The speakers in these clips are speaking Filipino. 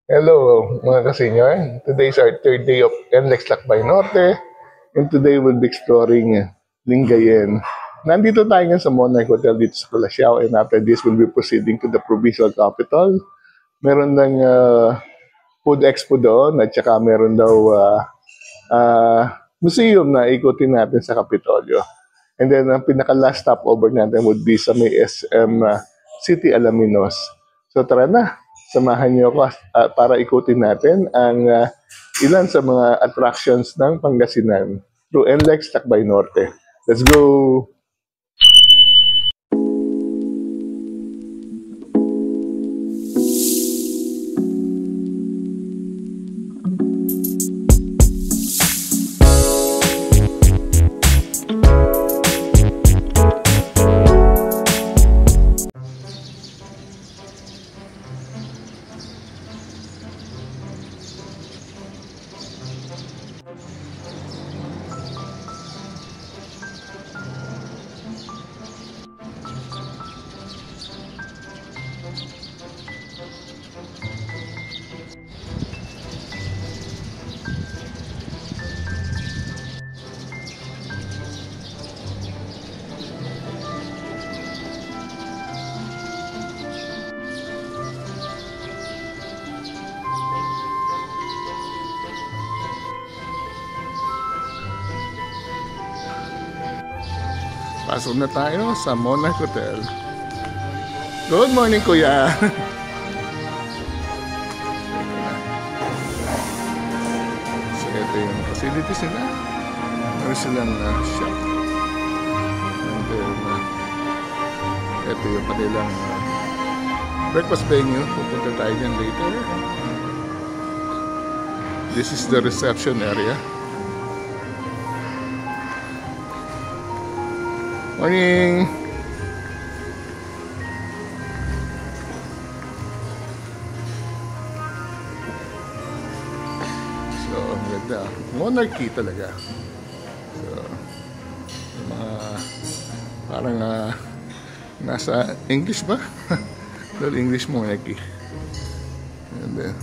Hello mga ka-senior. Today is our third day of NLEX Lakbay Norte and today we'll be exploring Lingayen. Nandito tayo ngayon sa Monarch Hotel dito sa Colaciao and after this we'll be proceeding to the provincial capital. Meron ng food expo doon at saka meron daw uh, museum na ikutin natin sa Kapitolyo. And then ang pinaka-last stopover natin would be sa may SM City Alaminos. So tara na, samahan niyo ako para ikutin natin ang ilan sa mga attractions ng Pangasinan through NLEX Lakbay Norte. Let's go! Pasok na tayo sa Monarch Hotel. Good morning, Kuya! So, ito yung facilities nila. Meron silang shop. And then, ito yung kanilang breakfast venue. Pupunta tayo dyan later. This is the reception area. Morning! So, ang ganda. Monarchy talaga. So, mga parang nasa English ba? Dahil English monarchy. And then,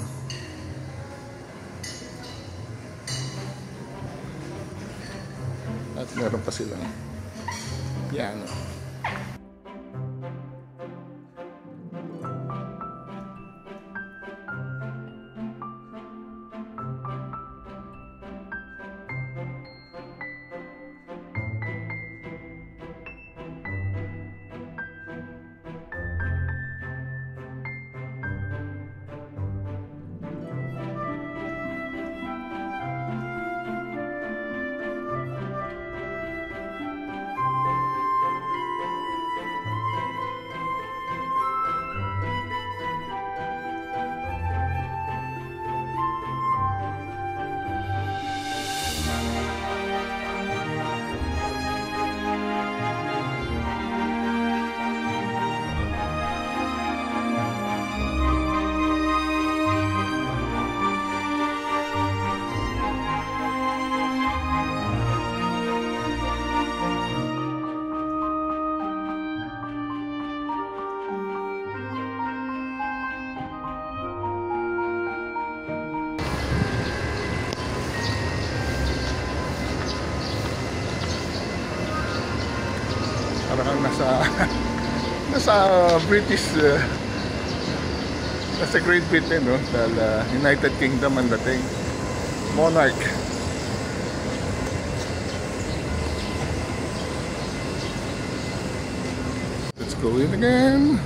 at meron pa silang piano. Parang nasa British nasa Great Britain, no? Dahil United Kingdom ang dating. Monarch. Let's go in again.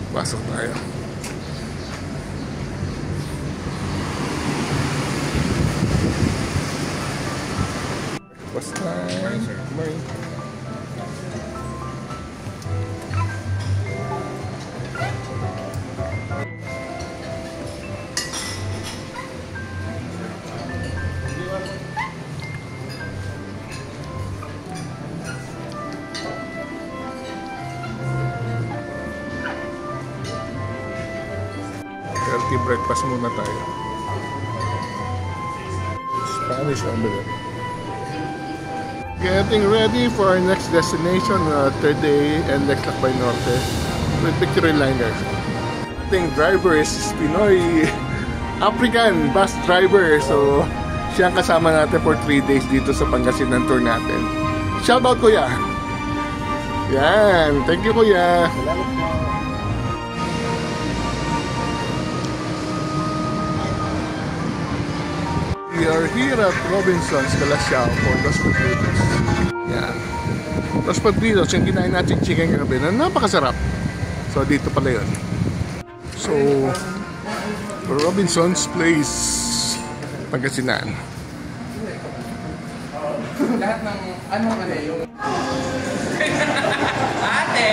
Pasok tayo. Basta may healthy breakfast muna tayo. Spanish omelette. Getting ready for our next destination, third day, NLEX Lakbay Norte with Victory Liner. ating driver is Pinoy African bus driver. So, siya ang kasama natin for 3 days dito sa Pangasinan tour natin. Shout out, kuya! Yan, thank you, kuya! Salamat po. We are here at Robinson's, Calasiao for Los Padrinos. Yan. Los Padrinos, yung kinain natin chicken gabi na napakasarap. So, dito pala yun. So, Robinson's Place, Pangasinan. Lahat ng anong ano yung... Ate!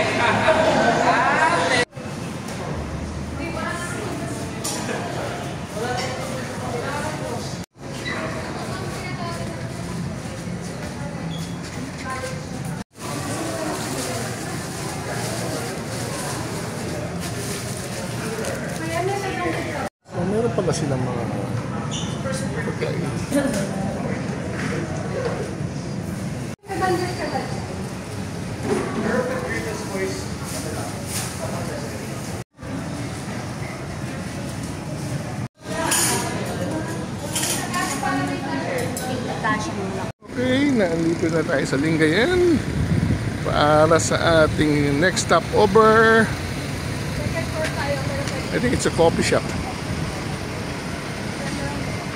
So, meron pala silang mga pagkain. Okay, nandito na tayo sa Lingayen para sa ating next stop over. I think it's a coffee shop.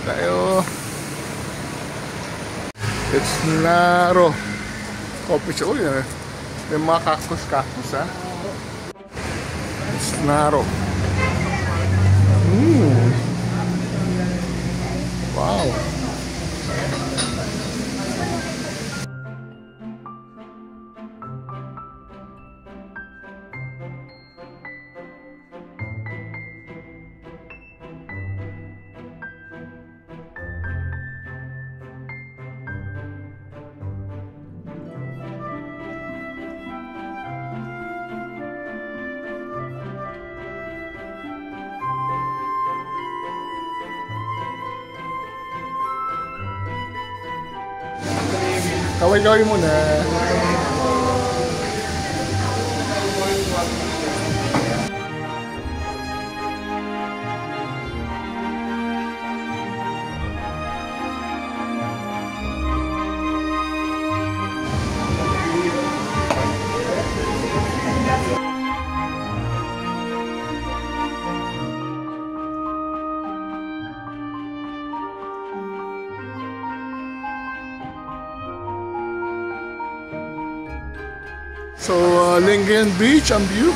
Tayo. It's Naro coffee shop. Oh, yeah. May mga cactus ha. It's Naro. Wow. Kaway-kaway muna. So, Lingayen Beach ang view.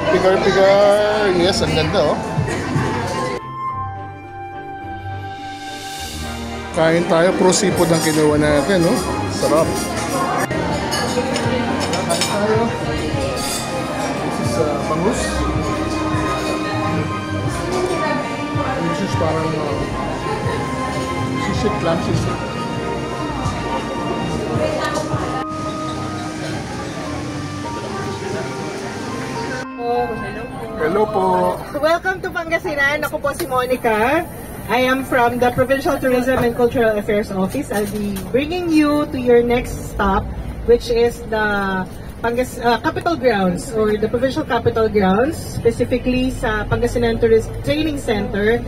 Pigar-pigar. Yes, ang ganda oh. Kain tayo, pro seafood ang kinuha natin, no? Sarap. Kain tayo. This is bangus. This is parang sisig lang, sisig. Hello po. Welcome to Pangasinan. Ako po si Monica. I am from the Provincial Tourism and Cultural Affairs Office. I'll be bringing you to your next stop, which is the Capital Grounds or the Provincial Capital Grounds, specifically sa Pangasinan Tourist Training Center,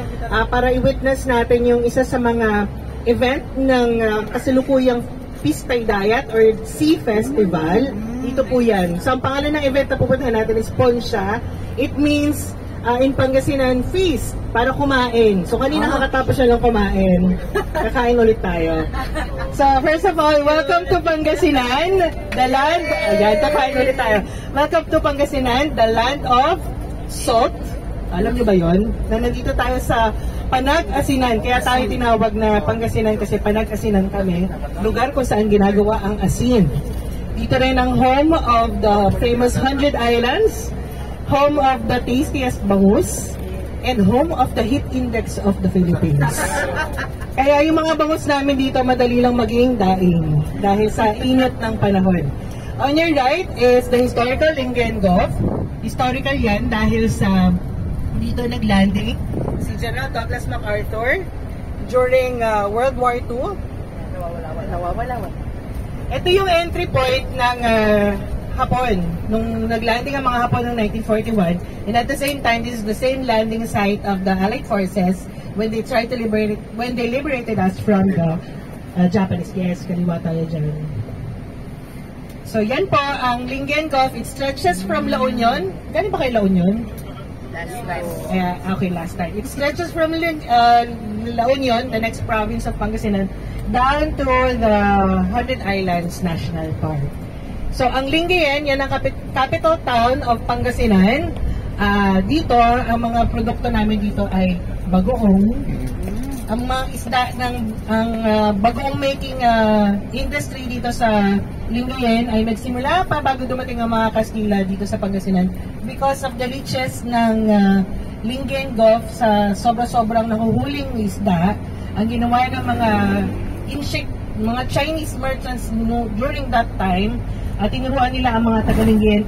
para i-witness natin yung isa sa mga event ng kasalukuyang Peace Diet or Sea Festival. Dito po yan. So, ang pangalan ng event na pupuntahan natin is Ponsha. It means in Pangasinan feast para kumain. So kanina makatapos siya lang kumain. Kakain ulit tayo. So first of all, welcome to Pangasinan, the land, ayan, kakain ulit tayo. Welcome to Pangasinan, the land of salt. Alam niyo ba yon? Na nandito tayo sa Panag-Asinan. Kaya tayo tinawag na Pangasinan kasi Panag-Asinan kami. Lugar kung saan ginagawa ang asin. Dito rin ang home of the famous 100 Islands, home of the tastiest bangus, and home of the heat index of the Philippines. Kaya yung mga bangus namin dito madali lang maging daing dahil sa init ng panahon. On your right is the historical Lingayen Gulf. Historical yan dahil sa dito naglanding si General Douglas MacArthur during World War II. Nawawala. Ito yung entry point ng Hapon nung naglanding ang mga Hapon noong 1941, and at the same time this is the same landing site of the Allied forces when they tried to liberated us from the Japanese. Yes, kaliwa tayo dyan. So yan po ang Lingayen Gulf. It stretches from La Union. Gano'n ba kay La Union? Last time. Okay, last time. It stretches from La Union, the next province of Pangasinan, down to the 100 Islands National Park. So, ang Lingayen, yan ang capital town of Pangasinan. Dito, ang mga produkto namin dito ay bagoong. Ang mga isda ng bagoong making industry dito sa Lingayen ay nagsimula pa bago dumating ang mga Kastila dito sa Pangasinan because of the riches ng Lingayen Gulf sa sobra-sobrang nahuhuling isda. Ang ginawa ng mga Chinese merchants during that time, at tinuruan nila ang mga taga-Lingayen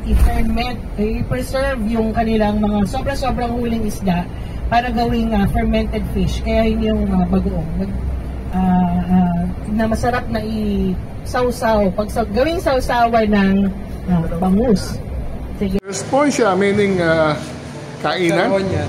i-preserve yung kanilang mga sobra-sobrang huling isda para gawing fermented fish. Kaya yun yung bagoong na masarap na i-sausaw. Gawing sausawan ng bangus. Sige. Responsia, meaning kainan. Karon yan.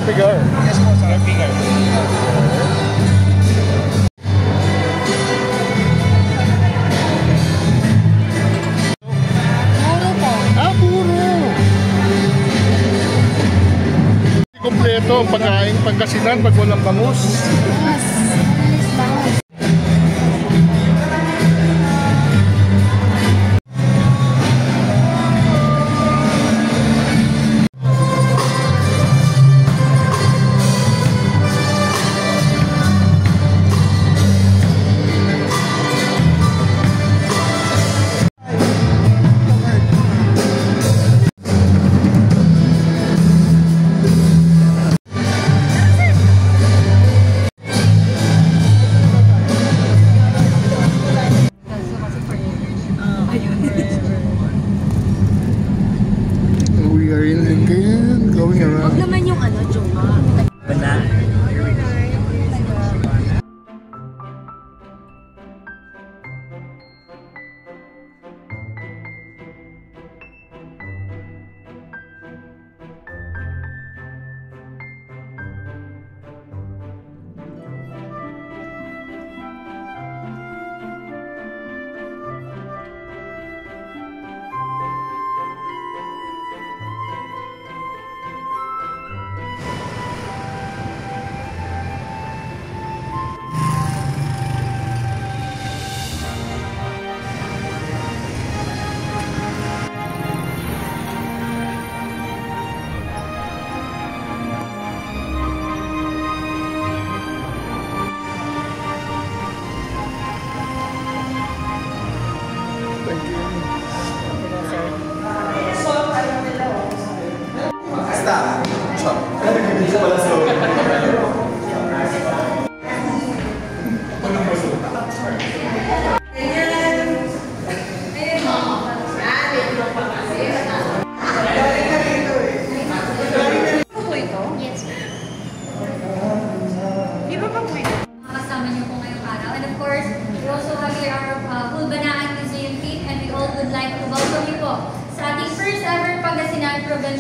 Pigar. Yes po, sarap bigay. Puro po. Puro! Kompleto ang pagkain Pangasinan pag walang bangus. Yes. Alis bangus.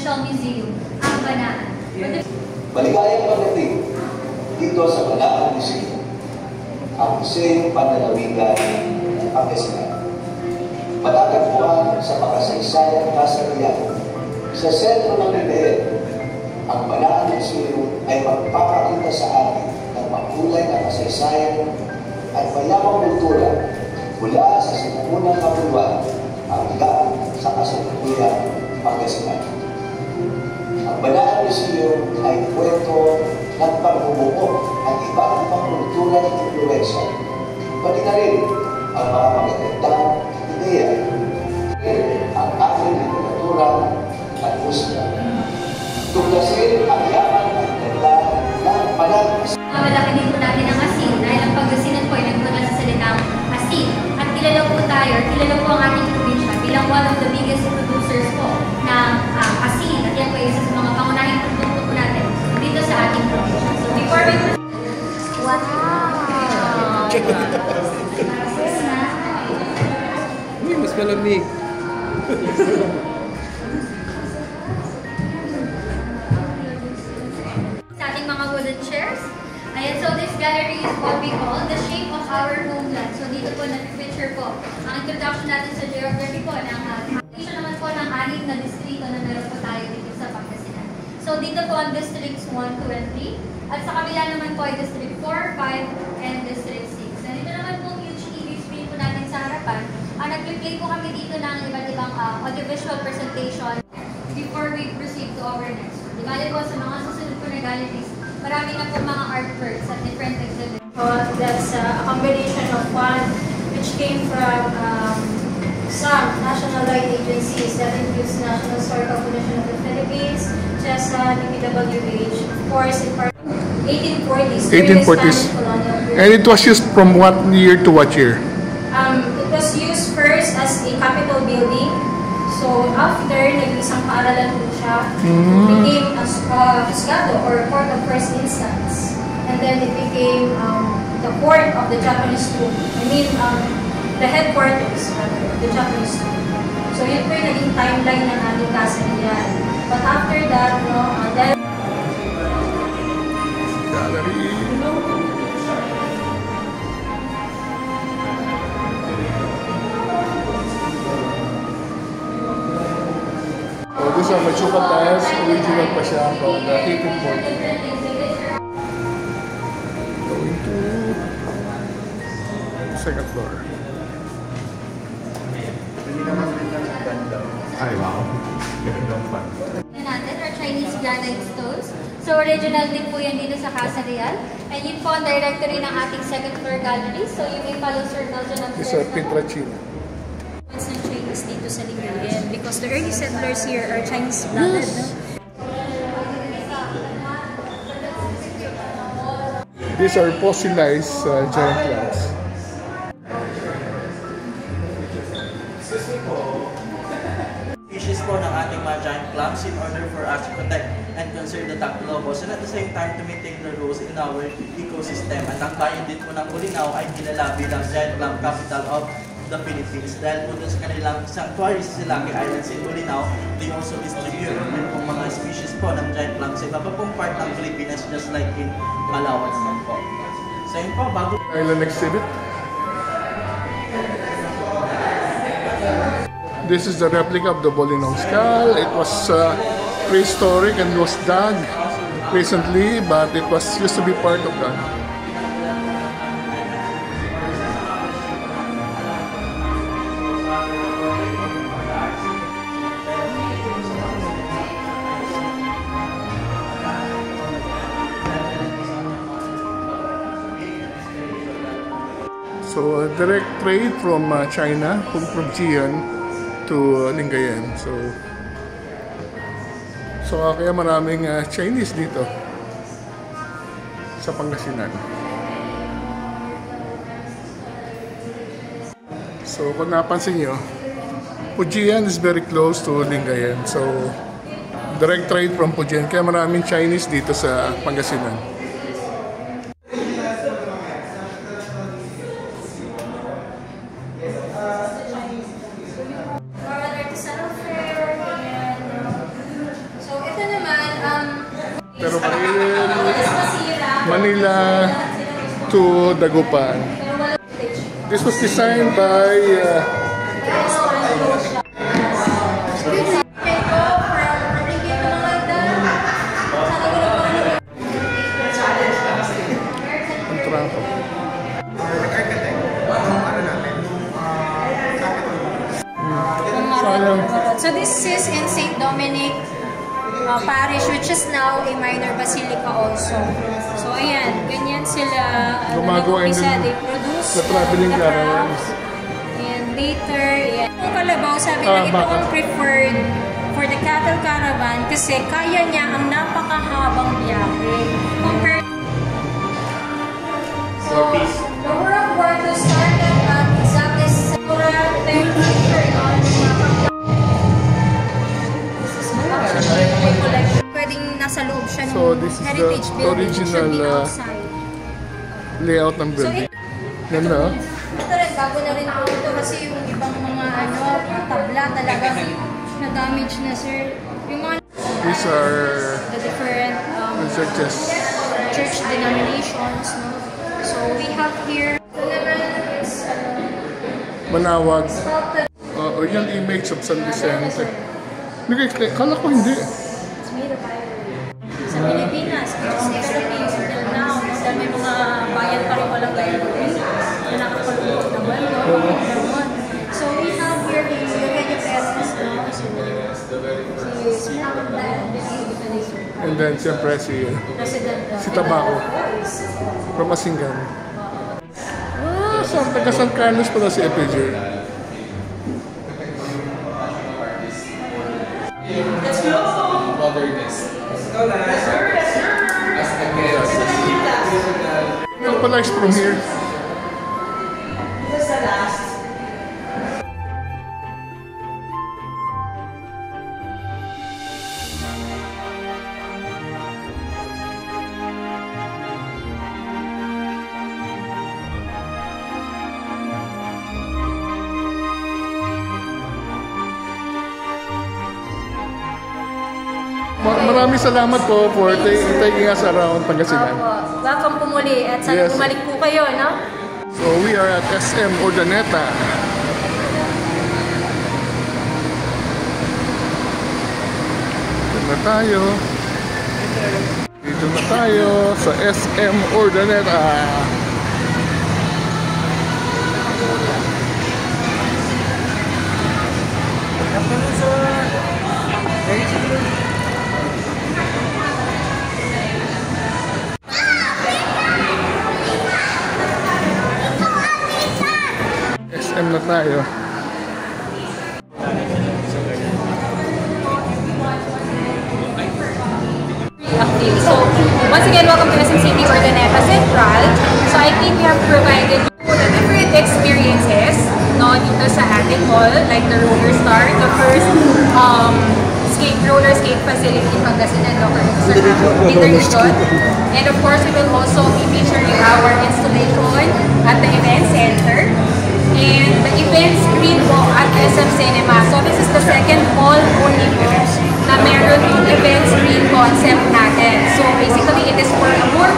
Provincial Museum, ang Banaan. Maligayang pagdating dito sa Banaan Museum, ang Museo Panlalawigan ng Pangasinan. Matatagpuan sa makasaysayang kasarian sa sentro ng Lingayen. Ang Banaan Museum ay magpapakita sa atin ng makulay na kasaysayan at mayamang kultura mula sa sinuunang kapuluan hanggang sa kasalukuyang Pangasinan. Ang Banaan Museum ay kwento ng pagbubuo ng iba't ibang kultura at influensya, pati na rin ang mga magagandang ideya, ang ating literatura at musika. Tuklasin ang yaman at ganda ng Banaan Museum. Mamalaki din po natin ang asin dahil ang Pangasinan po ay nagmula sa salitang asin. At kilala po ang ating probinsya bilang one of the biggest producers po ng asin. At yan po ay isa sa mga pangunahing produkto po natin dito sa ating probinsya. So before we proceed, wow! Mas malamig. Sa ating mga wooden chairs. Ayan, so this gallery is what we call the shape of our homeland. So dito po na-picture po ang introduction natin sa geography po ng ito naman po ng 6 na distrito na meron po tayo dito sa Pangasinan. So dito po ang districts 1, 2, and 3. At sa kabila naman po ay district 4, 5, and district 6. And ito naman po huge TV screen po natin sa harapan. Nag-play po kami dito ng iba't ibang audiovisual presentation before we proceed to our next one. Di po sa mga susunod po na galleries, marami na po mga artworks at different exhibits. That's a combination of one which came from some national right agencies that includes National Historical Commission of the Philippines, CHESA, DPWH, of course, in part 1840s. 1840s. And it was used from what year to what year? It was used first as a Capitol building. So after, nag-isang paaralan po siya, became a Husgado or Court of First Instance. And then it became the court of the Japanese troop. The headquarters of the Japanese troop. So yun po yung naging timeline ng ating kasalihan. But after that, then Gallery. Oh, this is Machuca Tiles. Original pa siya from the 1840s. Going to second floor. Ay, wow. Natin are Chinese granite stones. So original din po yan dito sa Casa Real. And yun po ang directory ng ating second floor gallery. So you may follow Sir Nelson These are upstairs. Pietracina. ng Chinese dito sa Lingayen because the early settlers here are Chinese blooded. No? These are fossilized giant clams. Species po ng ating mga giant clams in order for us to protect and conserve the Taclobos and at the same time to maintain the rules in our ecosystem. At ang bayan din po ng Bolinao ay kilala bilang giant clam capital of the Philippines. Dahil po dun sa kanilang sanctuary sa Silaki Islands in Bolinao, they also distribute yung pong mga species po ng giant clam sa iba pa pong part ng Pilipinas just like in Palawan naman po. So yun po, bago Island exhibit. This is the replica of the Bolinao skull. It was prehistoric and was dug recently, but it was used to be part of that. So, direct trade from China, from Jian to Lingayen. So kaya maraming Chinese dito sa Pangasinan. So kung napansin nyo, Pujian is very close to Lingayen. So direct trade from Pujian. Kaya maraming Chinese dito sa Pangasinan. Manila to Dagupan. This was designed by So this is in St. Dominic Parish, which is now a minor basilica also. So ayan, ganyan sila gumagawa they produce the traveling caravans. And later, yan. Yung Kalabaw, sabi na ito ang preferred for the cattle caravan kasi kaya niya ang napakahabang biyahe. Compared so, the World War II started at exactly 7:30 on pwedeng nasa loob siya ng So this is heritage the building. original layout ng building. Ganda. Ito rin, bago na rin po ito kasi yung ibang mga tabla talaga na-damage na, sir. Yung mga These are the different just church denominations, no? So we have here Manawag. Original image of San Vicente. Kala ko hindi. It's made of iron. Sa Pilipinas, which is Philippines until now, no? Dahil may mga bayan pa rin walang iron na nakakalungkot naman, no? So we have here the Eugenio Perez, no? And then siyempre si Tabaco from Asingan. Taga San Carlos pala si FJ. Let's go! Wilderness. Let's go, lads. As a guest. Ito pala is from here. This is the last. Maraming salamat po for taking us around Pangasinan. Welcome po muli at sana Yes. bumalik po kayo, no? So we are at SM Urdaneta. Dito na tayo. Dito na tayo sa SM Urdaneta. SM na tayo. So, once again, welcome to SM City Urdaneta Central. So, I think we have provided you the different experiences, no, dito sa ating mall, like the Roller Star, the first roller skate facility in Pangasinan, no, sa Interregion. And of course, we will also be featuring our installation at the event center. And the event screen po at SM Cinema. So, this is the second mall-only po na meron yung event screen concept natin. So, basically, it is for a more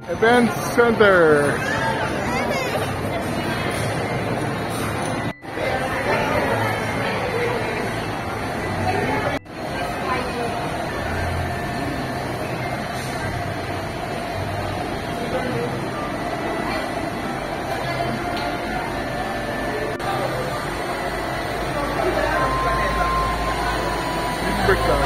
Event Center. lubricant.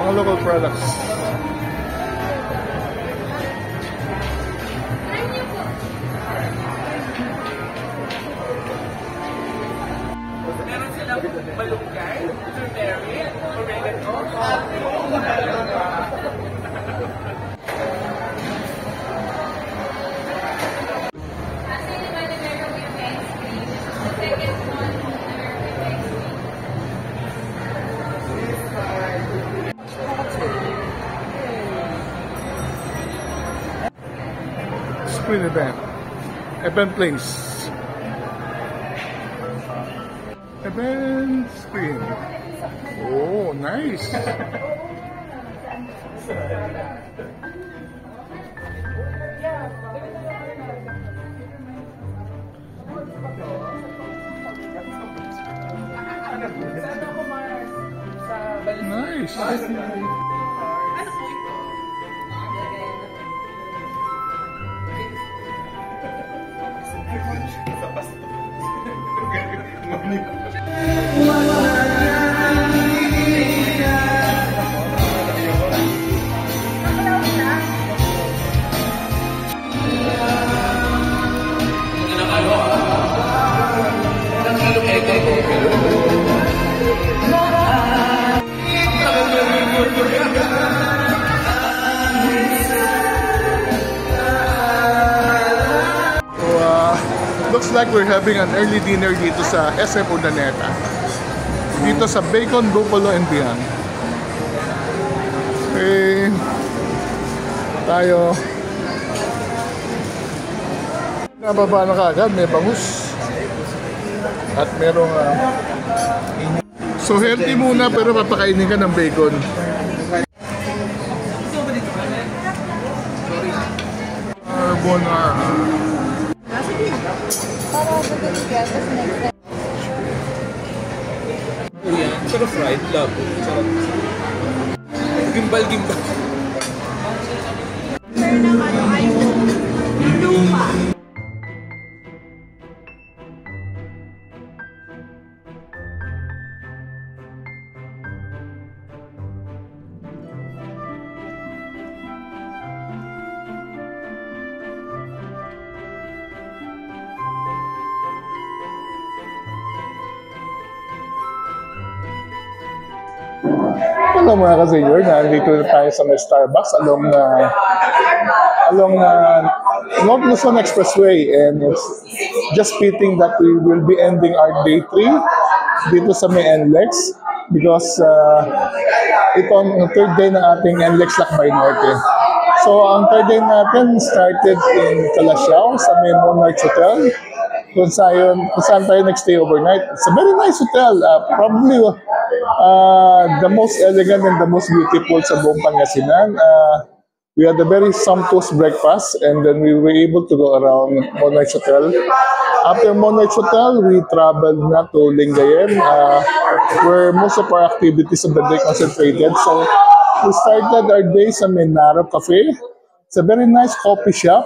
Mga local products. Meron silang malunggay, turmeric, oregano, Screen event. Event place. Event screen. Oh, nice. Nice. Looks like we're having an early dinner dito sa SM Urdaneta. Dito sa Bacon, Buffalo and Beyond. Okay. Tayo. Nababa na kaagad, may bangus. At merong so healthy muna pero papakainin ka ng bacon. Carbonara. Para magaling yan, tapos next time. Yan, pero fried, love. Sarap. Gimbal. meron ng iPhone, yung lupa. Hello mga ka-senior, nandito na tayo sa may Starbucks along North Luzon Expressway, and it's just fitting that we will be ending our day 3 dito sa may NLEX because ito ang third day na ating NLEX Lakbay Norte. So ang third day natin started in Calasiao sa may Monarch Hotel kung saan tayo nag-stay overnight. It's a very nice hotel, probably the most elegant and the most beautiful sa buong Pangasinan. We had a very sumptuous breakfast and then we were able to go around Monarch Hotel. After Monarch Hotel, we traveled na to Lingayen, where most of our activities of the day concentrated. So we started our day sa Menaro Cafe. It's a very nice coffee shop.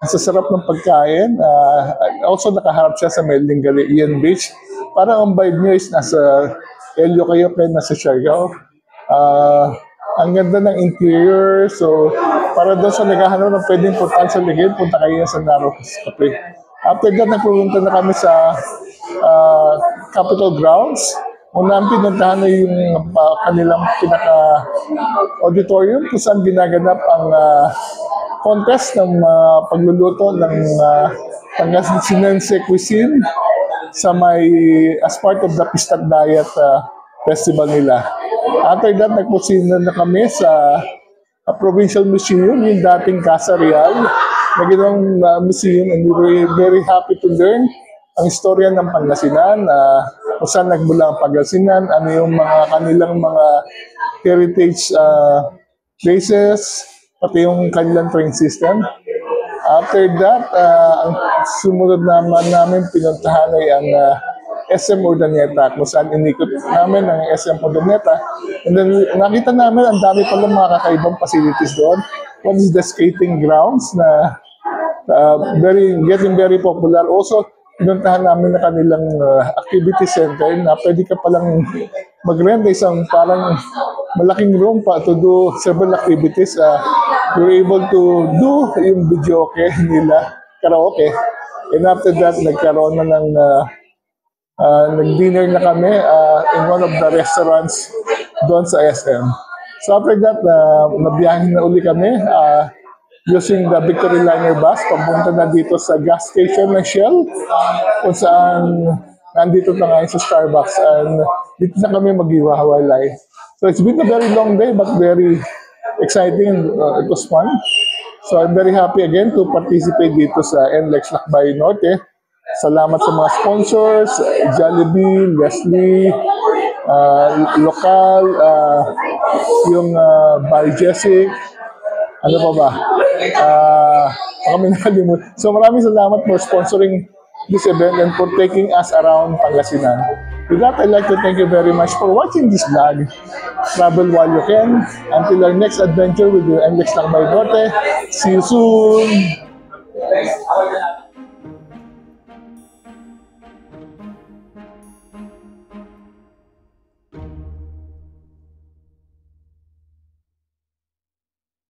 Ang sasarap ng pagkain. Also nakaharap siya sa may Lingayen Beach. Parang ang vibe nyo is nasa Elio kayo nasa Siargao. Ang ganda ng interior. So, para doon sa naghahanap ng pwedeng puntahan sa Lingayen, punta kayo sa Menaro Cafe. After that, nagpupunta na kami sa Capitol Grounds. Una ang pinuntahan na yung kanilang pinaka-auditorium kung saan ginaganap ang contest ng pagluluto ng Pangasinense cuisine sa as part of the Pistak Diet Festival nila. After that, nagpusina na kami sa Provincial Museum, yung dating Casa Real, na ginawang museum, and we were very happy to learn ang istorya ng Pangasinan, kung saan nagmula ang Pangasinan, ano yung mga kanilang mga heritage places, pati yung kanilang train system. After that, ang sumunod naman namin pinuntahan ay ang SM Urdaneta, kung saan inikot namin ang SM Urdaneta. And then nakita namin ang dami pala mga kakaibang facilities doon. One is the skating grounds na getting very popular. Also, pinuntahan namin na kanilang activity center na pwede ka palang mag-rent isang parang malaking room pa to do several activities. You're able to do yung video nila, karaoke. And after that, nagkaroon na ng nag-dinner na kami in one of the restaurants doon sa SM. So after that, nabiyahin na uli kami using the Victory Liner bus, papunta na dito sa gas station ng Shell, kung saan nandito na ngayon sa Starbucks, and dito na kami mag-iwawalay. So it's been a very long day but very exciting. It was fun. So I'm very happy again to participate dito sa NLEX Lakbay Norte. Salamat sa mga sponsors, Jollibee, Leslie, Lokal, yung Biojesic, ano pa ba? Kami nakalimutan. So maraming salamat for sponsoring this event and for taking us around Pangasinan. With that, I'd like to thank you very much for watching this vlog. Travel while you can. Until our next adventure with the NLEX Lakbay Norte. See you soon!